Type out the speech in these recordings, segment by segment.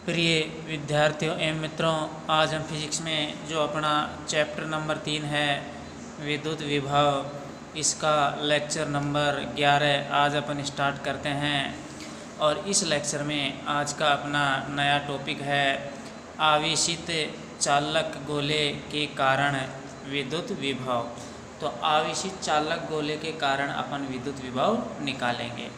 प्रिय विद्यार्थियों एवं मित्रों, आज हम फिजिक्स में जो अपना चैप्टर नंबर 3 है विद्युत विभव, इसका लेक्चर नंबर 11 आज अपन स्टार्ट करते हैं। और इस लेक्चर में आज का अपना नया टॉपिक है आवेशित चालक गोले के कारण विद्युत विभव। तो आवेशित चालक गोले के कारण अपन विद्युत विभव निकालेंगे।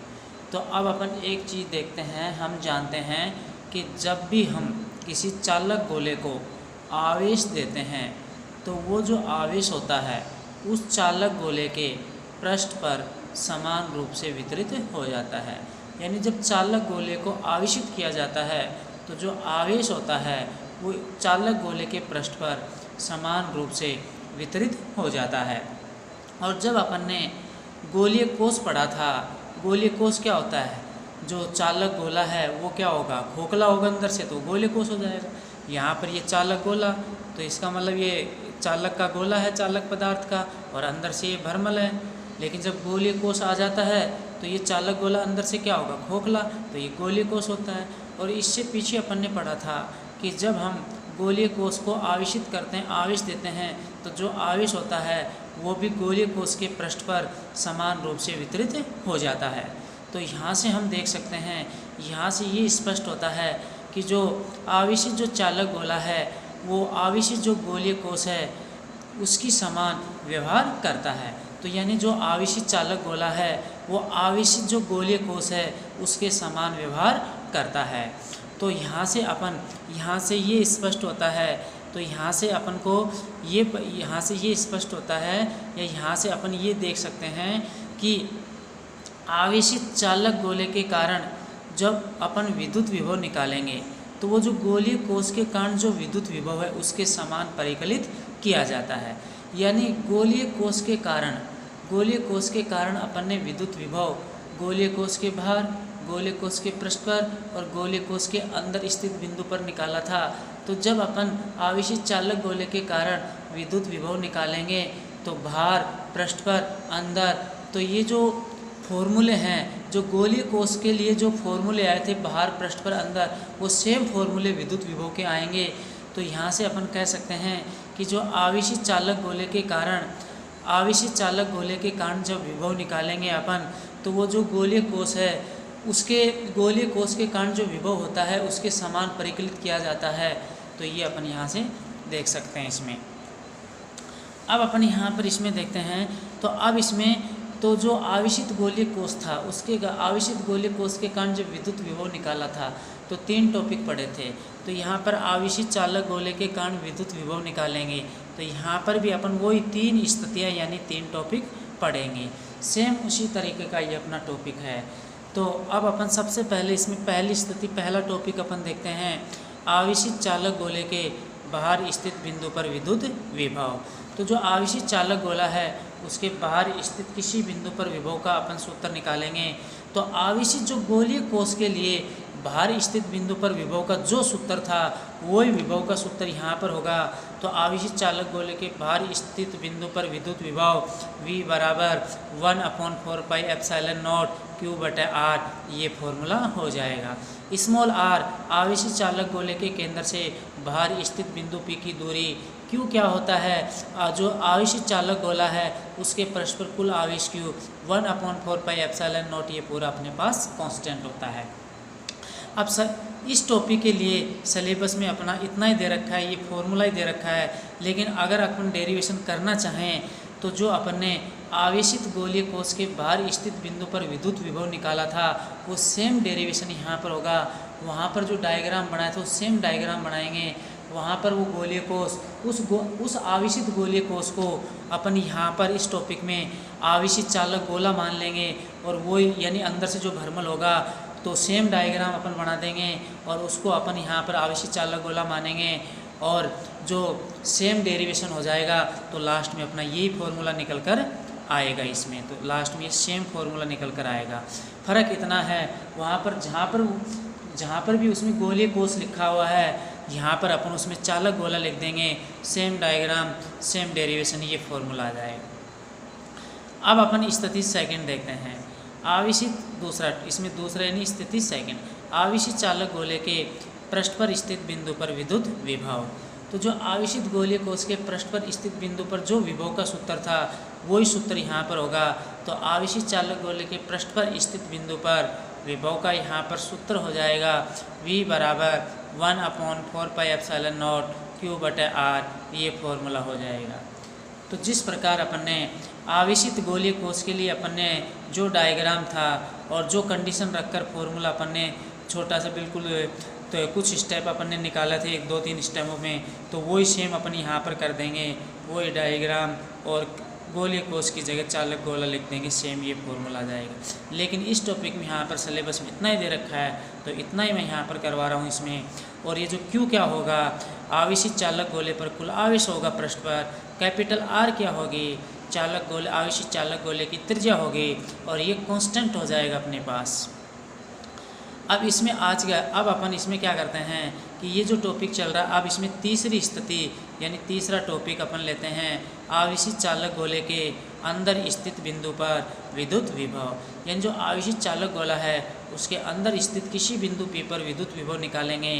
तो अब अपन एक चीज़ देखते हैं, हम जानते हैं कि जब भी हम किसी चालक गोले को आवेश देते हैं तो वो जो आवेश होता है उस चालक गोले के पृष्ठ पर समान रूप से वितरित हो जाता है। यानी जब चालक गोले को आवेशित किया जाता है तो जो आवेश होता है वो चालक गोले के पृष्ठ पर समान रूप से वितरित हो जाता है। और जब अपन ने गोलीय कोष पढ़ा था, गोलीय कोष क्या होता है? जो चालक गोला है वो क्या होगा? खोखला होगा अंदर से, तो गोलीय कोष हो जाएगा। यहाँ पर ये चालक गोला, तो इसका मतलब ये चालक का गोला है, चालक पदार्थ का, और अंदर से ये भरमल है। लेकिन जब गोलीय कोष आ जाता है तो ये चालक गोला अंदर से क्या होगा? खोखला, तो ये गोलीय कोष होता है। और इससे पीछे अपन ने पढ़ा था कि जब हम गोलीय कोष को आवेशित करते हैं, आवेश देते हैं, तो जो आवेश होता है वो भी गोलीय कोष के पृष्ठ पर समान रूप से वितरित हो जाता है। तो यहाँ से हम देख सकते हैं, यहाँ से ये स्पष्ट होता है कि जो आवेशित जो चालक गोला है वो आवेशित जो गोलीय कोष है उसकी समान व्यवहार करता है। तो यानी जो आवेशित चालक गोला है वो आवेशित जो गोलीय कोष है उसके समान व्यवहार करता है। तो यहाँ से ये स्पष्ट होता है। तो यहाँ से अपन को ये स्पष्ट होता है, या यहाँ से अपन ये देख सकते हैं कि आवेशित चालक गोले के कारण जब अपन विद्युत विभव निकालेंगे तो वो जो गोलीय कोष के कारण जो विद्युत विभव है उसके समान परिकलित किया जाता है। यानी गोलीय कोष के कारण अपन ने विद्युत विभव गोलीय कोष के बाहर, गोलीय कोष के पृष्ठ पर और गोलीय कोष के अंदर स्थित बिंदु पर निकाला था। तो जब अपन आवेशित चालक गोले के कारण विद्युत विभव निकालेंगे तो बाहर, पृष्ठ पर, अंदर, तो ये जो फॉर्मूले हैं, जो गोलीय कोष के लिए जो फॉर्मूले आए थे बाहर, पृष्ठ पर, अंदर, वो सेम फॉर्मूले विद्युत विभव के आएंगे। तो यहाँ से अपन कह सकते हैं कि जो आवेशित चालक गोले के कारण जब विभव निकालेंगे अपन, तो वो जो गोलीय कोष है उसके गोलीय कोष के कारण जो विभव होता है उसके समान परिकलित किया जाता है। तो ये अपन यहाँ से देख सकते हैं इसमें। अब अपन यहाँ पर इसमें देखते हैं, तो अब इसमें तो जो आवेशित गोलीय कोष था उसके आवेशित गोलीय कोष के कारण जब विद्युत विभव निकाला था तो 3 टॉपिक पढ़े थे। तो यहाँ पर आवेशित चालक गोले के कारण विद्युत विभव निकालेंगे, तो यहाँ पर भी अपन वही 3 स्थितियाँ यानी 3 टॉपिक पढ़ेंगे। सेम उसी तरीके का ये अपना टॉपिक है। तो अब अपन सबसे पहले इसमें पहली स्थिति, पहला टॉपिक अपन देखते हैं आवेशित चालक गोले के बाहर स्थित बिंदु पर विद्युत विभव। तो जो आवेशित चालक गोला है उसके बाहर स्थित किसी बिंदु पर विभव का अपन सूत्र निकालेंगे। तो आवेशित जो गोलीय कोष के लिए बाहर स्थित बिंदु पर विभव का जो सूत्र था वही विभव का सूत्र यहाँ पर होगा। तो आवेशित चालक गोले के बाहर स्थित बिंदु पर विद्युत विभव V बराबर 1/4 पाई एप्सिलॉन नॉट Q/R, ये फॉर्मूला हो जाएगा। स्मॉल r आवेशित चालक गोले के केंद्र से बाहर स्थित बिंदु P की दूरी। Q क्या होता है? जो आवेशित चालक गोला है उसके पृष्ठ पर कुल आवेश Q 1/4 पाई एप्सिलॉन नॉट, ये पूरा अपने पास कांस्टेंट होता है। अब इस टॉपिक के लिए सिलेबस में अपना इतना ही दे रखा है, ये फॉर्मूला ही दे रखा है। लेकिन अगर अपन डेरिवेशन करना चाहें तो जो अपन ने आवेशित गोलीय कोष के बाहर स्थित बिंदु पर विद्युत विभव निकाला था वो सेम डेरिवेशन यहाँ पर होगा। वहाँ पर जो डायग्राम बनाया था वो सेम डायग्राम बनाएंगे। वहाँ पर वो गोलीय कोष, उस आवेशित गोलीय कोष को अपन यहाँ पर इस टॉपिक में आवेशित चालक गोला मान लेंगे, और वो यानी अंदर से जो भरमल होगा तो सेम डायग्राम अपन बना देंगे और उसको अपन यहाँ पर आवेशित चालक गोला मानेंगे, और जो सेम डेरिवेशन हो जाएगा तो लास्ट में अपना यही फॉर्मूला निकल कर आएगा। इसमें तो लास्ट में ये सेम फॉर्मूला निकल कर आएगा। फ़र्क इतना है, वहाँ पर जहाँ पर भी उसमें गोलीय कोष लिखा हुआ है यहाँ पर अपन उसमें चालक गोला लिख देंगे, सेम डायग्राम, सेम डेरिवेशन, ये फॉर्मूला आ जाएगा। अब अपन स्थिति सेकंड देखते हैं। आवेशित दूसरा, इसमें दूसरा यानी स्थिति सेकंड, आवेशित चालक गोले के पृष्ठ पर स्थित बिंदु पर विद्युत विभव। तो जो आवेशित गोलीय कोश के पृष्ठ पर स्थित बिंदु पर जो विभव का सूत्र था वही सूत्र यहाँ पर होगा। तो आवेशित चालक गोले के पृष्ठ पर स्थित बिंदु पर विभव का यहाँ पर सूत्र हो जाएगा V बराबर 1/4πε0 Q/r। ये फॉर्मूला हो जाएगा। तो जिस प्रकार अपन ने आवेशित गोलीय कोश के लिए अपन ने जो डायग्राम था और जो कंडीशन रखकर फॉर्मूला अपन ने छोटा सा बिल्कुल तो कुछ स्टेप अपन ने निकाला थे 1-2-3 स्टेपों में, तो वही सेम अपन यहाँ पर कर देंगे। वही डायग्राम और गोलीय कोश की जगह चालक गोला लिख देंगे, सेम ये फॉर्मूला आ जाएगा। लेकिन इस टॉपिक में यहाँ पर सिलेबस में इतना ही दे रखा है, तो इतना ही मैं यहाँ पर करवा रहा हूँ इसमें। और ये जो Q क्या होगा, आवेशित चालक गोले पर कुल आवेश होगा पृष्ठ पर। कैपिटल R क्या होगी, चालक गोले आवेशित चालक गोले की त्रिज्या होगी, और ये कांस्टेंट हो जाएगा अपने पास। अब इसमें आज का अब अपन इसमें क्या करते हैं कि ये जो टॉपिक चल रहा है, अब इसमें तीसरी स्थिति यानी तीसरा टॉपिक अपन लेते हैं, आवेशित चालक गोले के अंदर स्थित बिंदु पर विद्युत विभव। यानी जो आवेशित चालक गोला है उसके अंदर स्थित किसी बिंदु P पर विद्युत विभव निकालेंगे।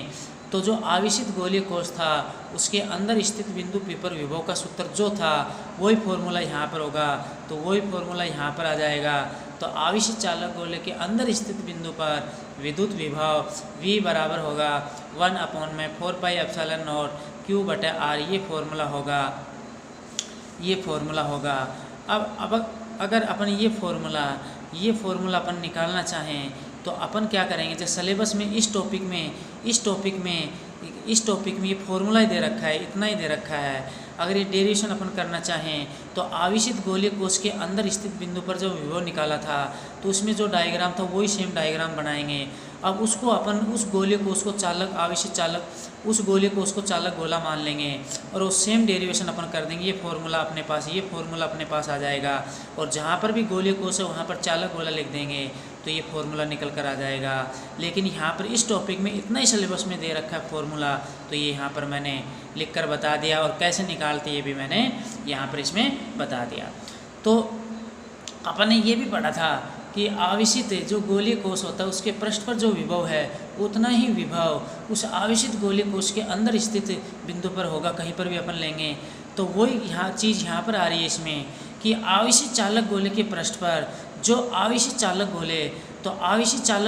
तो जो आवेशित गोलीय कोश था उसके अंदर स्थित बिंदु P पर विभव का सूत्र जो था वही फॉर्मूला यहाँ पर होगा। तो वही फॉर्मूला यहाँ पर आ जाएगा। तो आवेशित चालक गोले के अंदर स्थित बिंदु पर विद्युत विभव V बराबर होगा 1/4πε0 Q/r। ये फॉर्मूला होगा, ये फॉर्मूला होगा। अब अगर अपन ये फॉर्मूला अपन निकालना चाहें तो अपन क्या करेंगे, जैसे सिलेबस में इस टॉपिक में ये फॉर्मूला ही दे रखा है, इतना ही दे रखा है। अगर ये डेरिवेशन अपन करना चाहें तो आवेशित गोलीय कोश के अंदर स्थित बिंदु पर जो विभव निकाला था तो उसमें जो डायग्राम था वही सेम डायग्राम बनाएंगे। अब उसको अपन उस गोलीय कोश को चालक आवेशित चालक उस गोलीय कोश को चालक गोला मान लेंगे और वो सेम डेरिवेशन अपन कर देंगे। ये फॉर्मूला अपने पास आ जाएगा। और जहाँ पर भी गोलीय कोश है वहाँ पर चालक गोला लिख देंगे, तो ये फॉर्मूला निकल कर आ जाएगा। लेकिन यहाँ पर इस टॉपिक में इतना ही सिलेबस में दे रखा है फॉर्मूला, तो ये यहाँ पर मैंने लिख कर बता दिया, और कैसे निकालते ये भी मैंने यहाँ पर इसमें बता दिया। तो अपन ने ये भी पढ़ा था कि आवेशित जो गोलीय कोश होता है उसके पृष्ठ पर जो विभव है उतना ही विभव उस आवेशित गोलीय कोश के अंदर स्थित बिंदु पर होगा, कहीं पर भी अपन लेंगे। तो वही चीज़ यहाँ पर आ रही है इसमें कि आवेशित चालक गोले के पृष्ठ पर जो आवेशित चालक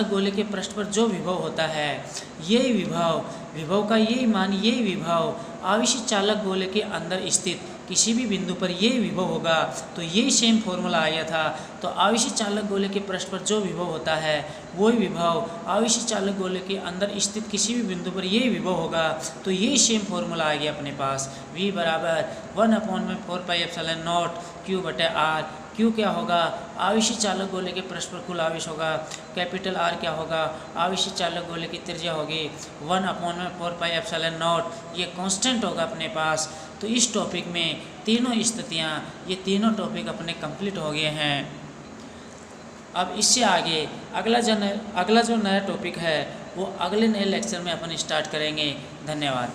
गोले के पृष्ठ पर जो विभव होता है, यही विभव का यही मान, यही विभव आवेशित चालक गोले के अंदर स्थित किसी भी बिंदु पर यही विभव होगा। तो यही सेम फॉर्मूला आया था। तो आवेशित चालक गोले के पृष्ठ पर जो विभव होता है वही विभव आवेशित चालक गोले के अंदर स्थित किसी भी बिंदु पर यही विभव होगा। तो यही सेम फॉर्मूला आ गया अपने पास, V बराबर 1/4πε0 Q/r। Q क्या होगा, आवेशित चालक गोले के पृष्ठ पर कुल आवेश होगा। कैपिटल R क्या होगा, आवेशित चालक गोले की त्रिज्या होगी 1/4πε0। ये कांस्टेंट होगा अपने पास। तो इस टॉपिक में तीनों स्थितियाँ, ये तीनों टॉपिक अपने कंप्लीट हो गए हैं। अब इससे आगे अगला जो नया टॉपिक है वो अगले नए लेक्चर में अपन स्टार्ट करेंगे। धन्यवाद।